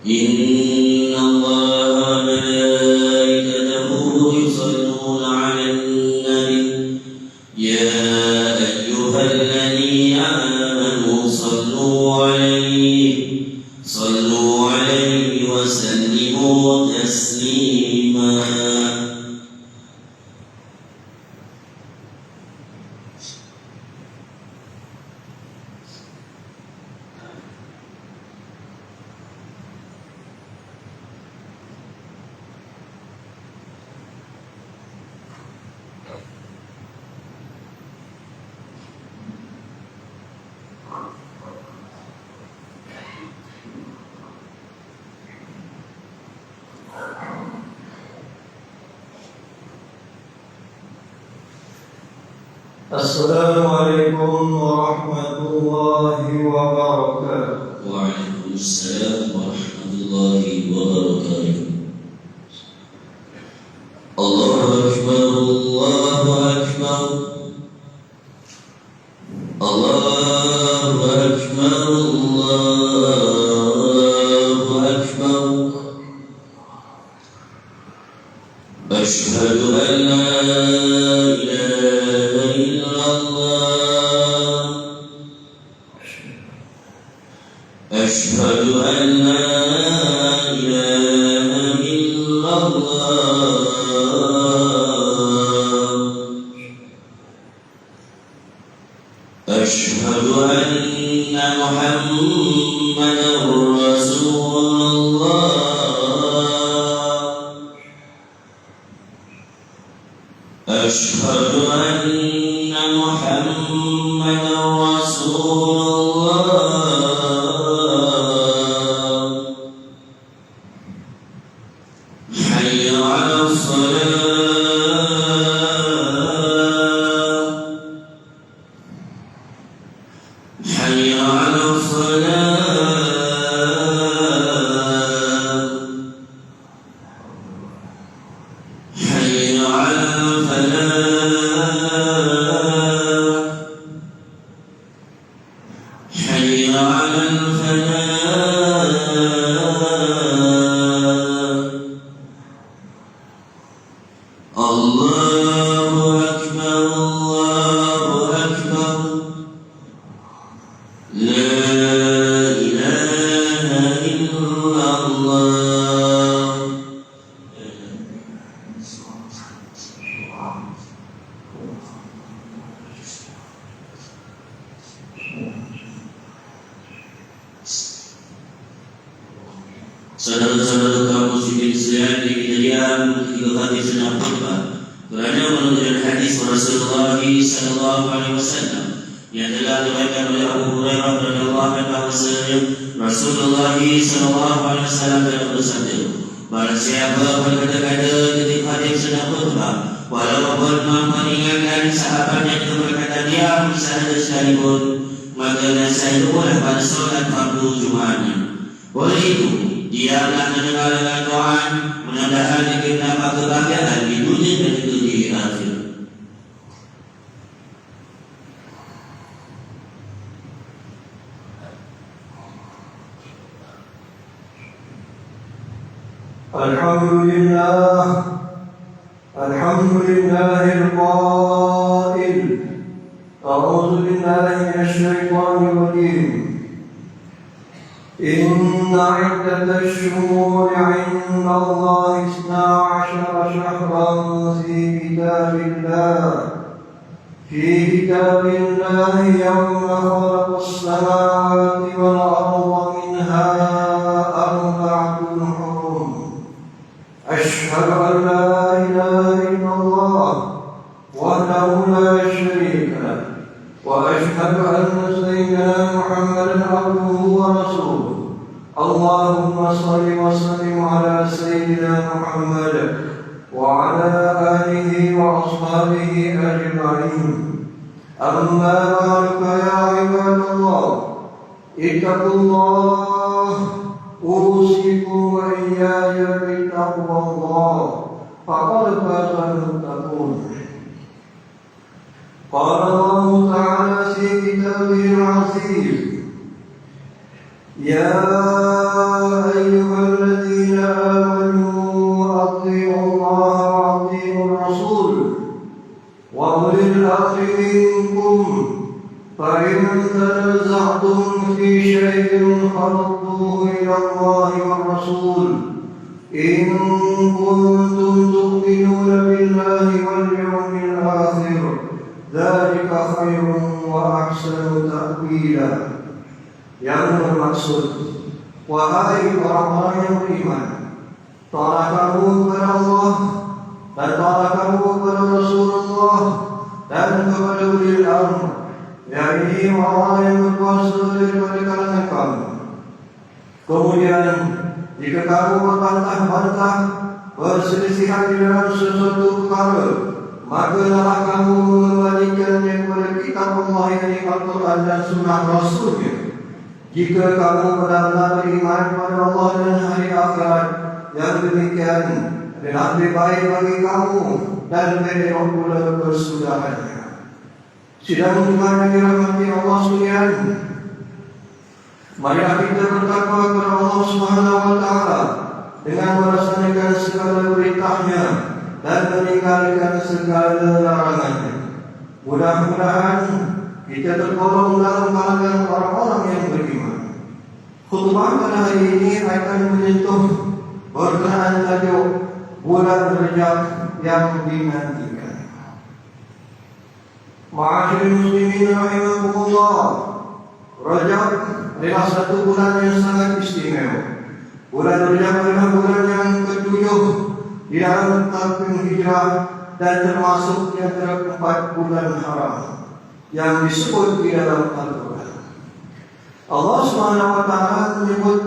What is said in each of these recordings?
إن الله وملائكته يصلون على النبي يا أيها الذين آمنوا صلوا عليه وسلموا تسليما. Assalamualaikum warahmatullahi wabarakatuh. Waalaikumsalam warahmatullahi wabarakatuh. Allahu Akbar, Allahu Akbar, Allahu Akbar, Allahu Akbar. Asyhadu an la ilaha illallah, asyhadu an la ilaha illallah, asyhadu anna Muhammadan Rasulullah, asyhadu anna Muhammadan Rasulullah. Hayya 'alas salah, hayya 'alas salah, hayya 'alal falah, hayya 'alal falah. Allahu Akbar, Allahu Akbar, la ilaha illallah. Saudara-saudara kaum muslimin sekalian di kejadian ketika hadis sedang khutbah kerana menunjukkan hadis Rasulullah sallallahu alaihi wasallam yang telah diriwayatkan oleh Abu Hurairah radhiyallahu anhu bahwasanya Rasulullah sallallahu alaihi wasallam telah bersabda, barang siapa berkata-kata ketika hadis sedang khutbah walaupun memperingatkan sahabatnya itu berkata diam sahaja sekalipun, maka nasihatnya pada solat fardu Jumatnya. Oleh itu dialah mendengarkan doa mudah-mudahan diberikan kebahagiaan di dunia dan di akhirat. Alhamdulillahil qail a'udzu billahi minasy syaithanir rajim. إن عدة الشهور عند الله 12 شهرا في كتاب الله يوم خلق السماوات والأرض منها 4 حرم. أشهد أن لا إله إلا الله وحده لا شريك له وأشهد أن سيدنا محمدا عبده ورسوله. اللهم صل وسلم على سيدنا محمد وعلى آله وأصحابه أجمعين. أما بعد فيا عباد الله اتقوا الله، أوصيكم وإياي بتقوى الله فقد فاز المتقون. قال الله تعالى في كتابه العزيز: يا أيها آمنوا أطيعوا الله وأطيعوا الرسول وأولي الأمر منكم فإن تنازعتم في شيء فردوه إلى الله والرسول إن كنتم تؤمنون بالله واليوم الآخر ذلك خير وأحسن تأويلا. Yang bermaksud, wahai orang-orang yang beriman, taatlah kamu kepada Allah dan taatlah kamu kepada Rasulullah dan kepada ulil amr, yakni orang yang berkuasa daripada kalangan kamu. Kemudian, jika kamu berbantah-bantah, berselisihan di dalam sesuatu perkara, maka hendaklah kamu mengembalikannya kepada kitab Allah yakni Al-Quran dan Sunnah Rasulnya. Jika kamu benar-benar beriman kepada Allah dan hari akhirat, yang demikian adalah lebih baik bagi kamu dan lebih elok pula persudahannya. Sidang jemaah yang dirahmati Allah sekalian, marilah kita bertakwa kepada Allah Subhanahu wa taala dengan melaksanakan segala perintahnya dan meninggalkan segala larangannya. Mudah-mudahan kita tergolong dalam kalangan orang-orang yang beriman. Khutbah pada hari ini akan menyentuh berkenaan tajuk bulan Rajab yang dinantikan. Ma'asyiral muslimin rahimakumullah, Rajab adalah satu bulan yang sangat istimewa. Bulan Rajab adalah bulan yang ketujuh di dalam tahun hijrah dan termasuk di antara 4 bulan haram yang disebut di dalam Al-Quran. Allah SWT menyebut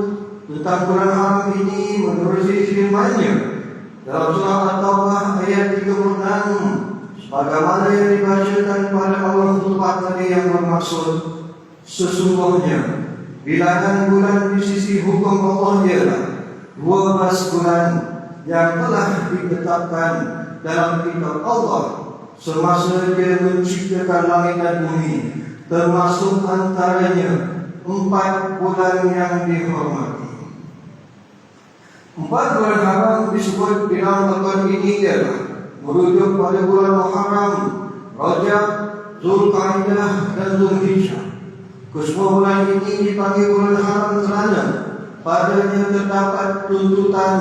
tentang bulan haram ini menerusi firman-Nya dalam surah At-Taubah ayat 36, sebagaimana yang dibacakan pada awal khutbah tadi, yang bermaksud, sesungguhnya bilangan bulan di sisi hukum Allah ialah 12 bulan yang telah ditetapkan dalam kitab Allah semasa Dia menciptakan langit dan bumi, termasuk antaranya 4 bulan yang dihormati. 4 bulan haram disebut di dalam Al-Quran ini ialah merujuk pada bulan Muharram, Rajab, Zulqa'dah dan Zulhijjah. Kesemua bulan ini dipanggil bulan haram kerana padanya terdapat tuntutan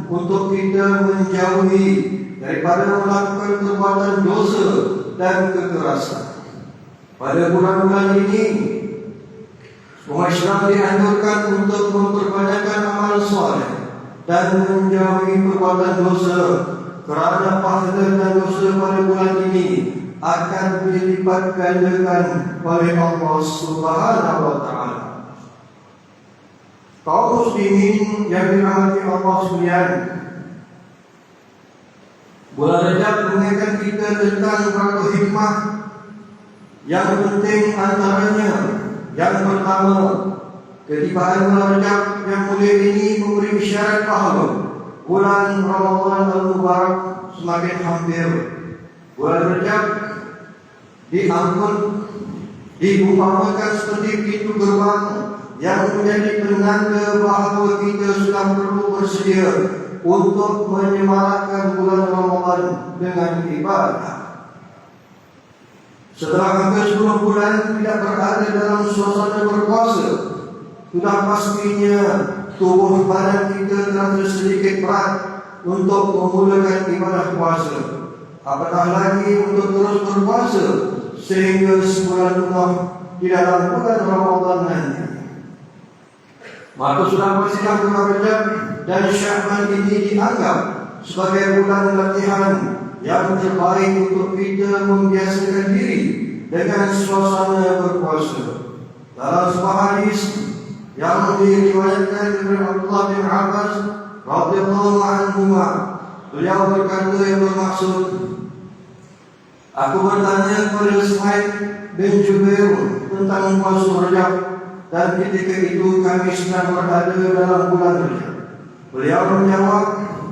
untuk kita menjauhi daripada melakukan perbuatan dosa dan kekerasan. Pada bulan-bulan ini, umat Islam dianjurkan untuk memperbanyakkan amal soleh dan menjauhi perbuatan dosa, kerana pahala dan dosa pada bulan ini akan dilipat gandakan oleh Allah Subhanahu wa taala. Kaum muslimin yang dirahmati Allah sekalian, bulan Rajab mengingatkan kita tentang beberapa hikmah yang penting. Antaranya, yang pertama, ketibaan bulan Rajab yang mulia ini memberi isyarat bahawa bulan Ramadan Al-Mubarak semakin hampir. Bulan Rajab diumpamakan seperti pintu gerbang yang menjadi penanda bahawa kita sudah perlu bersedia untuk menyemarakkan bulan Ramadan dengan ibadah. Setelah hampir 10 bulan tidak berada dalam suasana berpuasa, sudah pastinya tubuh badan kita terasa sedikit berat untuk memulakan ibadah puasa. Apatah lagi untuk terus berpuasa sehingga sebulan penuh di dalam bulan Ramadan nanti. Maka sudah pastilah bulan Rajab dan Sya'ban ini dianggap sebagai bulan latihan yang terbaik untuk kita membiasakan diri dengan suasana berpuasa. Dalam sebuah hadis yang diriwayatkan oleh Abdullah bin Abbas radhiyallahu anhuma, beliau berkata yang bermaksud, aku bertanya kepada Sa'id bin Jubair tentang puasa Rajab, dan ketika itu kami sedang berada dalam bulan Rajab. Beliau menjawab,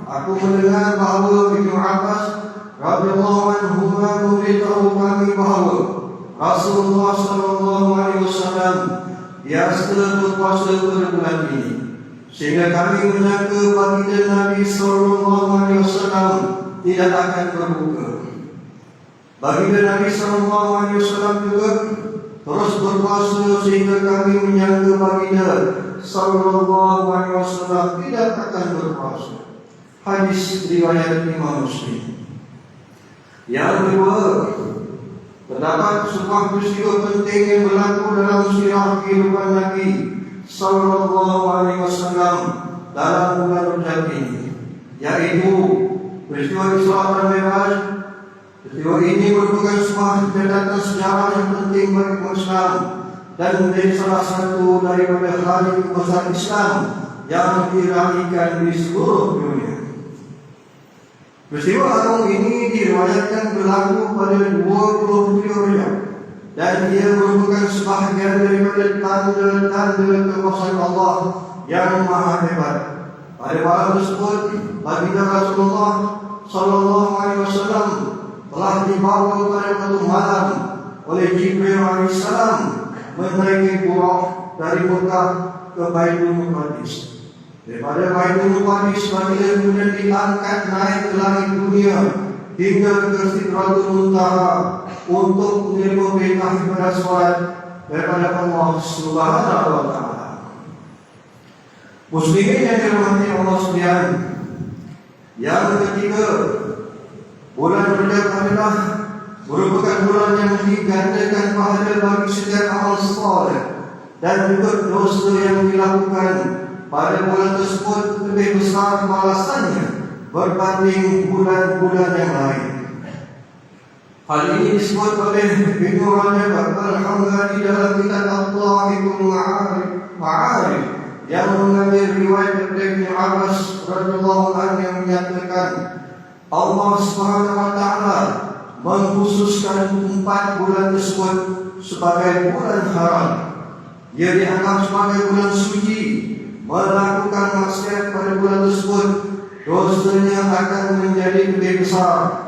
aku mendengar bahawa Ibnu Abbas radhiyallahu anhuma memberitahu kami bahawa Rasulullah sallallahu alaihi wasallam biasa berpuasa pada bulan ini. sehingga kami menyangka baginda Nabi SAW tidak akan berbuka. Baginda Nabi SAW juga terus berpuasa sehingga kami menyangka baginda SAW tidak akan berpuasa. Hadis riwayat Imam Muslim. Yang kedua, terdapat sebuah peristiwa penting yang berlaku dalam sirah kehidupan Nabi SAW dalam bulan Rajab ini, yaitu peristiwa Isra dan Mi'raj. Peristiwa ini merupakan sebuah catatan sejarah yang penting bagi Islam dan menjadi salah satu daripada hari besar Islam yang diraihkan di seluruh dunia. Peristiwa agung ini diriwayatkan berlaku pada 27 Rajab dan ia merupakan sebahagian daripada tanda-tanda kekuasaan Allah yang maha hebat. Pada malam tersebut, baginda Rasulullah SAW telah dibawa pada satu malam oleh Jibril AS menaiki buraq dari Mekah ke Baitul Maqdis. Daripada Baitul Maqdis, baginda kemudian diangkat naik ke langit dunia hingga ke Sidratul Muntaha untuk menerima perintah ibadah solat daripada Allah Subhanahu wa Ta'ala. Muslimin yang dirahmati Allah sekalian, yang ketiga, bulan Rajab adalah merupakan bulan yang digandakan pahala bagi setiap amal saleh dan juga dosa yang dilakukan pada bulan tersebut lebih besar balasannya berbanding bulan-bulan yang lain. Hal ini disebut oleh Ibnu Rajab al-Hanbali di dalam kitab At-Ta'iqul Ma'arif yang mengambil riwayat dari Ibnu Abbas radhiyallahu anhu yang menyatakan Allah Subhanahu wa Ta'ala mengkhususkan 4 bulan tersebut sebagai bulan haram. Ia dianggap sebagai bulan suci. Melakukan maksiat pada bulan tersebut, dosanya akan menjadi lebih besar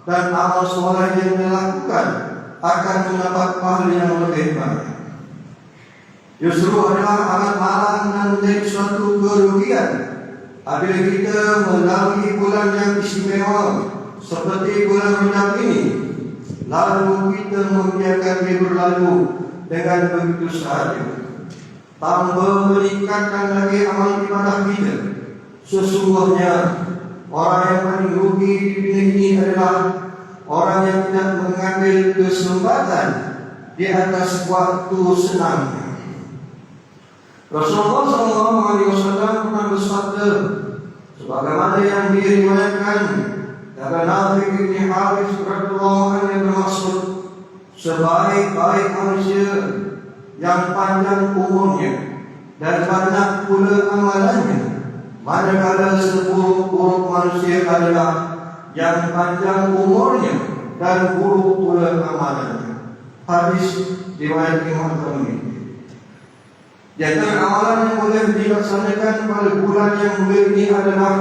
dan amal soleh yang dilakukan akan mendapat pahala yang lebih banyak. Justru adalah amat malang dan menjadi suatu kerugian apabila kita melalui bulan yang istimewa seperti bulan Rajab ini, lalu kita membiarkan dia berlalu dengan begitu sahaja tanpa meningkatkan lagi amal ibadah kita. Sesungguhnya orang yang paling rugi di dunia ini adalah orang yang tidak mengambil kesempatan di atas waktu senangnya. Rasulullah SAW pernah bersabda, sebagaimana yang diriwayatkan dari Nabi bin Harith radhiyallahu anhu yang bermaksud, sebaik-baik manusia yang panjang umurnya dan banyak pula amalannya, manakala seburuk-buruk manusia adalah yang panjang umurnya dan buruk pula amalannya. Hadis riwayat Imam Tirmidzi. Di antara amalan yang boleh dilaksanakan pada bulan yang mulia ini adalah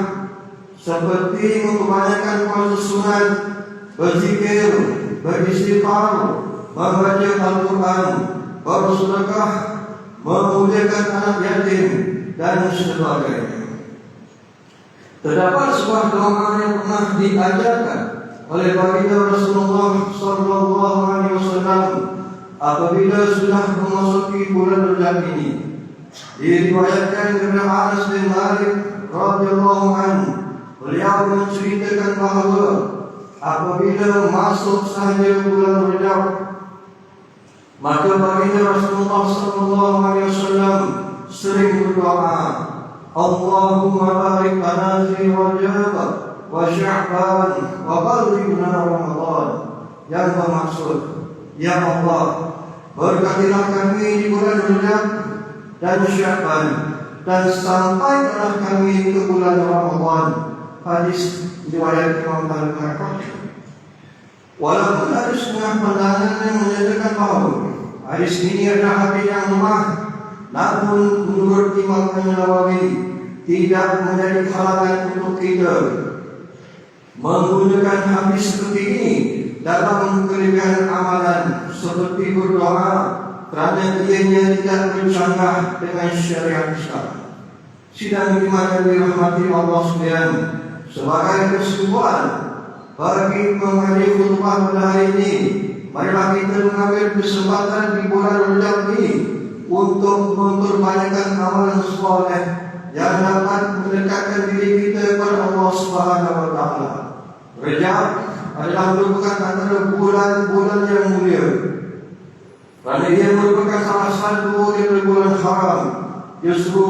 seperti memperbanyakan puasa sunat, berzikir, beristighfar, membaca Al-Quran, bersedekah, memuliakan anak yatim dan sebagainya. Terdapat sebuah doa yang pernah diajarkan oleh baginda Rasulullah SAW apabila sudah memasuki bulan Rajab ini. Diriwayatkan dari Anas bin Malik radhiyallahu anhu, beliau menceritakan bahawa apabila masuk sahaja bulan Rajab, maka baginda Rasulullah SAW sering berdoa, Allahumma barik lana fi Rajab wa Sya'ban wa ballighna Ramadan. Yang bermaksud, ya Allah, berkatilah kami di bulan Rajab dan Sya'ban dan sampaikanlah kami ke bulan Ramadan. Hadis riwayat Imam Al-Bukhari. Walaupun ada setengah pandangan yang menyatakan bahawa hadis ini adalah hadis yang lemah, namun menurut Imam An-Nawawi tidak menjadi halangan untuk kita menggunakan hadis seperti ini dalam kelebihan amalan seperti berdoa, kerana ianya tidak bercanggah dengan syariat Islam. Sidang iman yang dirahmati Allah sekalian, sebagai kesimpulan bagi menghadiri khutbah pada hari ini, marilah kita mengambil kesempatan di bulan Rajab ini untuk memperbanyakkan amalan soleh yang dapat mendekatkan diri kita kepada Allah Subhanahu wa taala. Rajab adalah merupakan antara bulan-bulan yang mulia, kerana ia merupakan salah satu dari bulan haram. Justru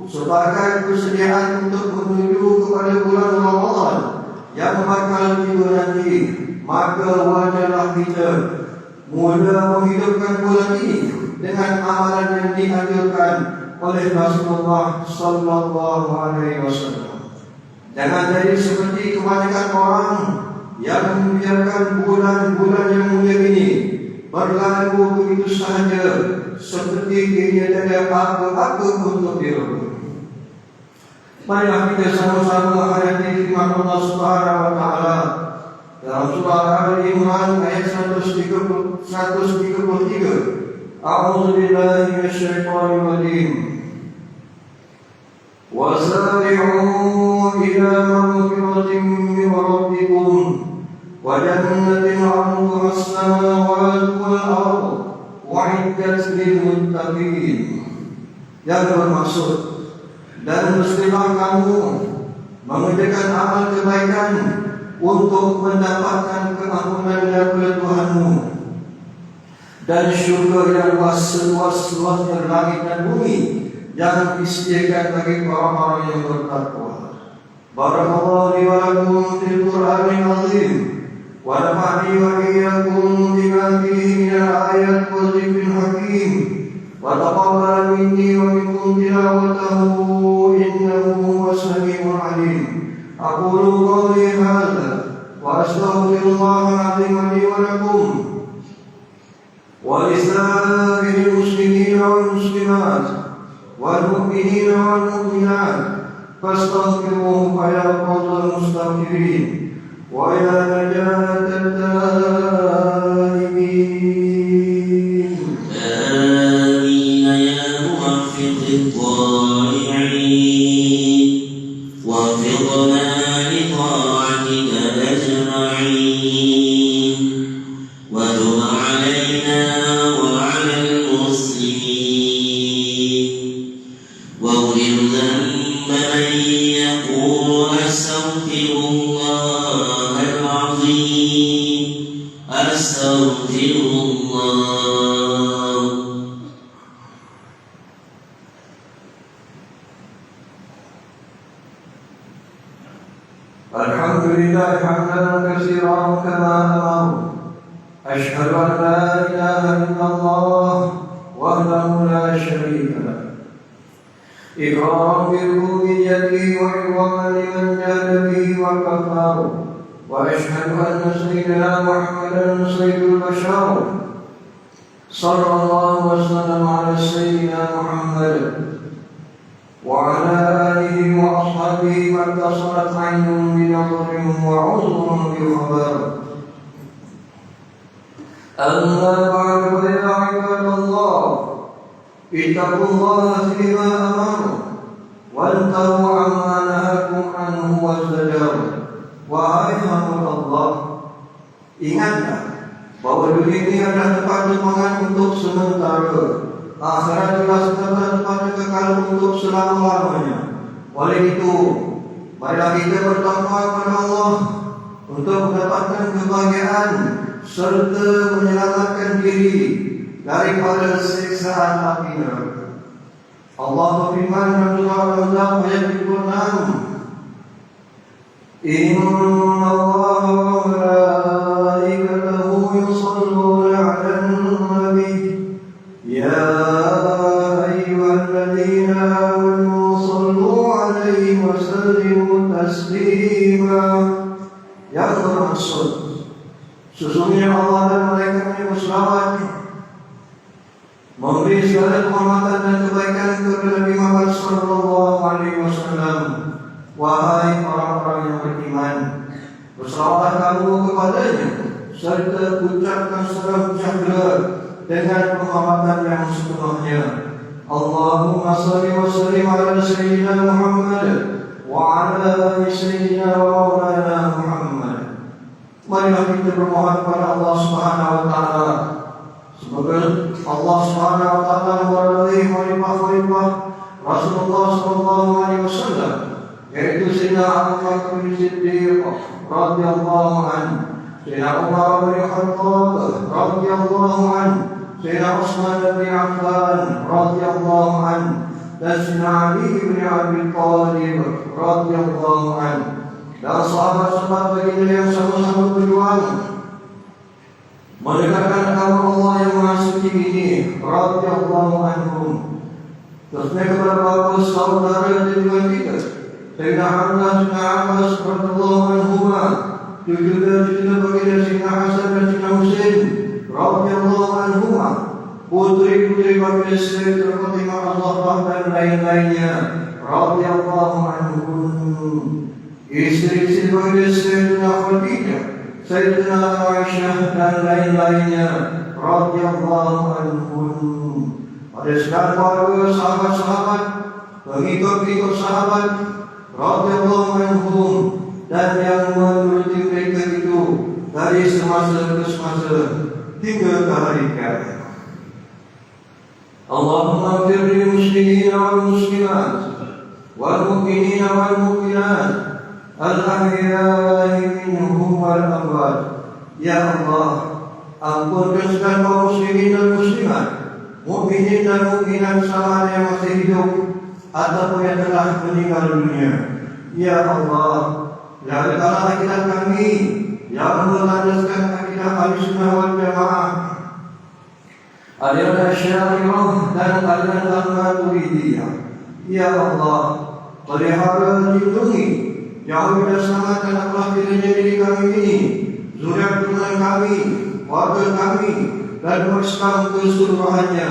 sebagai persediaan untuk menuju kepada bulan Ramadan yang bakal tiba nanti, maka wajarlah kita mula menghidupkan bulan ini dengan amalan yang dianjurkan oleh Rasulullah sallallahu alaihi wasallam. Jangan jadi seperti kebanyakan orang yang membiarkan bulan-bulan yang mulia ini berlalu begitu sahaja, seperti ia tidak apa-apa untuk diri. Marilah kita sama-sama menghayati firman Allah Subhanahu wa taala dalam surah Al-Imran ayat 133. A'udzu billahi minasyaitonir rajim. وَسَارِعُوا إِلَى مَغْفِرَةٍ مِّن رَّبِّكُمْ وَجَنَّةٍ عَرْضُهَا السَّمَاوَاتُ وَالْأَرْضُ أُعِدَّتْ لِلْمُتَّقِينَ. Yang bermaksud, dan mestilah kamu mengerjakan amal kebaikan untuk mendapatkan keampunan daripada Tuhanmu, dan syurga yang luas seluas-luasnya langit dan bumi yang disediakan bagi orang-orang yang bertakwa. Barakallahu li wa lakum fil Qur'anil azim wa nafa'ani wa iyyakum bima fihi min al-ayat wa dhikril hakim wa taqabbal minni wa minkum tilawatahu innahu huwas samiul alim. Aqulu qawli hadza wa astaghfirullahal azim li wa lakum wa lisa'iril muslimina wal muslimat wal mu'minina wal mu'minat fastaghfiruhu ya fawzal mustaghfirin wa ya najatal taibin. Amin ya muwaffiqit dhali'in waffiqna li ta'atika ajma'in wa tub 'alaina wa 'alal muslimin واغفر ذنب من يقول أستغفر الله العظيم أستغفر الله. الحمد لله حمدا كثيرا كما أمر. أشهد أن لا إله إلا الله وحده لا شريك له إقرارا بربوبيته وعظاما لمن جاد به وكفاه. وأشهد أن سيدنا محمدا سيد البشر صلى الله وسلم على سيدنا محمد وعلى آله وأصحابه ما اتصلت عين بنظر وعذر بخبر. أما بعد فيا عباد الله اتقوا الله فيما أمر وانتهوا عما نهاكم عنه وازدجر. Wahai hamba Allah, ingatlah bahwa dunia ini adalah tempat tumpangan untuk sementara, akhirat adalah tempat kekal untuk selama-lamanya. Oleh itu, marilah kita bertakwa kepada Allah untuk mendapatkan kebahagiaan serta menyelamatkan diri daripada siksaan api neraka. Allah berfirman dalam surah Al-Ahzab ayat 26, Inna Allah wa malaikatahu yusalluna 'alan nabi ya ayyuhalladzina amanu sallu 'alaihi wa sallimu taslima. Yang bermaksud, sesungguhnya Allah dan malaikatnya berselawat memberi segala kehormatan dan kebaikan kepada Nabi Muhammad sallallahu alaihi wasallam. Wahai orang-orang yang beriman, berselawat kamu kepadanya serta ucapkan salam jaga dengan penghormatan yang sepenuhnya. اللهم صل وسلم على سيدنا محمد وعلى آل سيدنا ومولانا محمد. Marilah kita bermohon kepada Allah Subhanahu wa taala semoga Allah Subhanahu wa taala meridai khalifah Rasulullah sallallahu alaihi wasallam, yaitu Sayyidina Abu Bakar Siddiq radhiyallahu anhu, Sayyidina Umar bin Khattab radhiyallahu anhu, Sayyidina Utsman bin Affan radhiyallahu anhu, dan Sayyidina Ali bin Abi Thalib radhiyallahu anhu, dan sahabat-sahabat baginda yang sama-sama berjuang menegakkan agama Allah yang Maha Suci ini radhiyallahu anhum. Terusnya kepada bapak saudara dan juga kita Sayyidina Hamzah bin Abbas radhiyallahu anhuma, juga baginda Sayyidina Hasan dan Sayyidina Husain radhiyallahu anhuma, putri-putri baginda Sayyidatina Fatimah Az-Zahra dan lain-lainnya radhiyallahu anhum, istri-istri baginda Sayyidina Khadijah, Sayyidina Aisyah dan lain-lainnya radhiyallahu anhum. Ada sekian keluarga, sahabat-sahabat, pengikut-pengikut sahabat radhiyallahu anhum, dan yang menuruti mereka itu dari semasa ke semasa hingga ke hari kiamat. Allahumma ighfir lil muslimina wal muslimat wal mu'minina wal mu'minat al-ahya'i minhum wal amwat. Ya Allah, ampunkan segala kaum muslimin dan muslimat, mukminin dan mukminat sama yang masih hidup ataupun yang telah meninggal dunia. Ya Allah, jadikanlah akidah kami yang berlandaskan akidah Ahlussunnah wal Jamaah, aliran Asy'ariyah dan aliran Al-Maturidiyah. Ya Allah, pelihara, lindungi, jauhi dan selamatkan akhlak diri kami ini, zuriat keturunan kami, warga kami, dan Islam keseluruhannya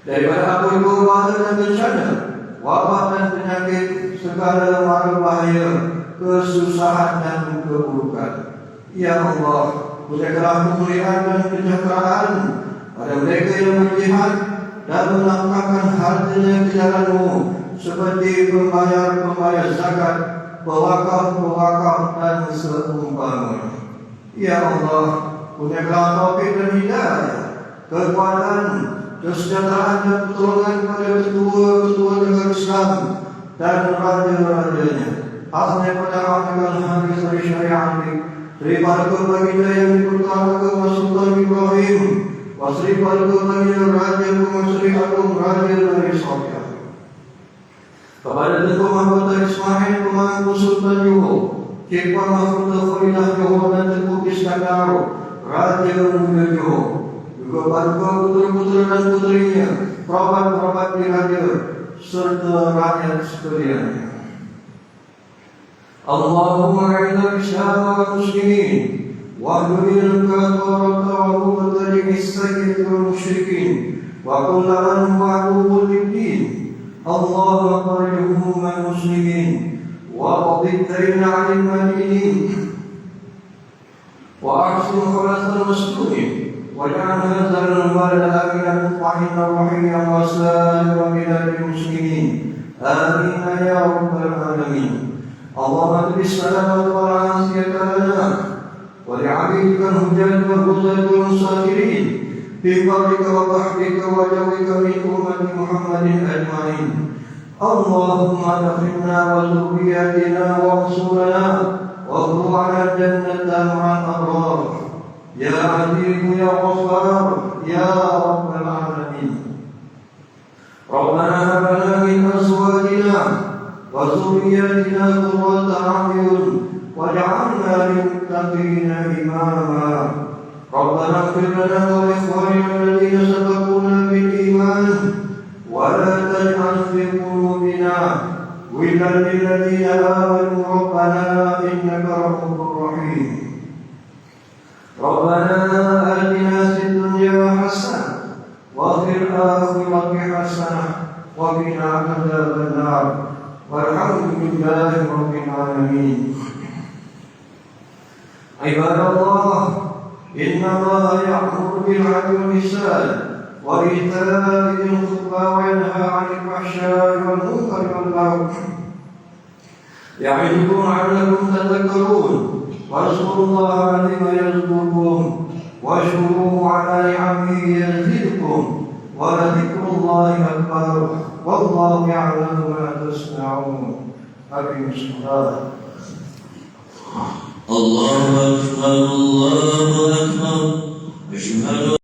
daripada apa bahaya dan bencana, wabah dan penyakit, segala mara bahaya, kesusahan dan keburukan. Ya Allah, berikanlah kemuliaan dan kesejahteraan pada mereka yang berjihad dan menafkahkan hartanya ke jalan-Mu, seperti pembayar zakat, pewakaf dan seumpamanya. Ya Allah, berikanlah taufik dan hidayah, kekuatan, kesejahteraan dan pertolongan kepada ketua-ketua negara Islam dan raja-rajanya. Asalnya pada Rakyat Hadis dari Syariah ini, daripada baginda yang dipertahankan Sultan Ibrahim, wasri pada baginda Raja Masri Agung Raja dari Saudi, kepada Tengku Mahkota Ismail Pemangku Sultan Johor, Kepala Mahkota Khalilah Johor dan Tengku Iskandar Raja Muda Johor, juga pada putera-putera dan puterinya, perabat-perabat diraja, serta rakyat sekalian. Allahumma a'inna bisyara wal muslimin wa hduril kafarata wa mubtadi bis-sayyid wal musyrikin wa kullaman ma'rufun lid-din. Allahumma farrijhum al muslimin wa qadid dayna 'anil madinin wa ahsin khalasal maslumin waj'al hadzal balada aminan mutma'innan rahiman wa sa'iran biladil muslimin. Amin ya rabbal alamin. Allahumma tubis salam wa rahmatiyaka lana wa li'abidika al-hujjaj wal-hujjaj wal-musafirin fi fadlika wa bahrika wa jawika min ummati Muhammadin ajma'in. Allahumma dakhilna wa zurriyatina wa ansurna wa ru'ana jannata ma'al abrar. Ya Aziz ya Ghaffar ya Rabbal alamin. Rabbana hab lana min azwajina wa dhurriyyatina qurrata a'yun waj'alna lil-muttaqina imama. Rabbana ighfir lana wa li ikhwanina alladhina sabaquna bil iman wa la taj'al fi qulubina ghillan lil ladzina amanu rabbana innaka ra'ufur rahim. Rabbana atina fid dunya hasanah wa fil akhirati hasanah wa qina adzaban nar. Walhamdulillahi rabbil alamin. Ibadallah, inna Allaha ya'muru bil 'adli wal ihsan وإيتاء ذي القربى وينهى عن الفحشاء والمنكر والبغي يعظكم لعلكم تذكرون واذكروا الله العظيم يذكركم واشكروه على نعمه يزدكم ولذكر الله أكبر والله يعلم ما تصنعون. أقم الصلاة. الله أكبر الله أكبر. أشهد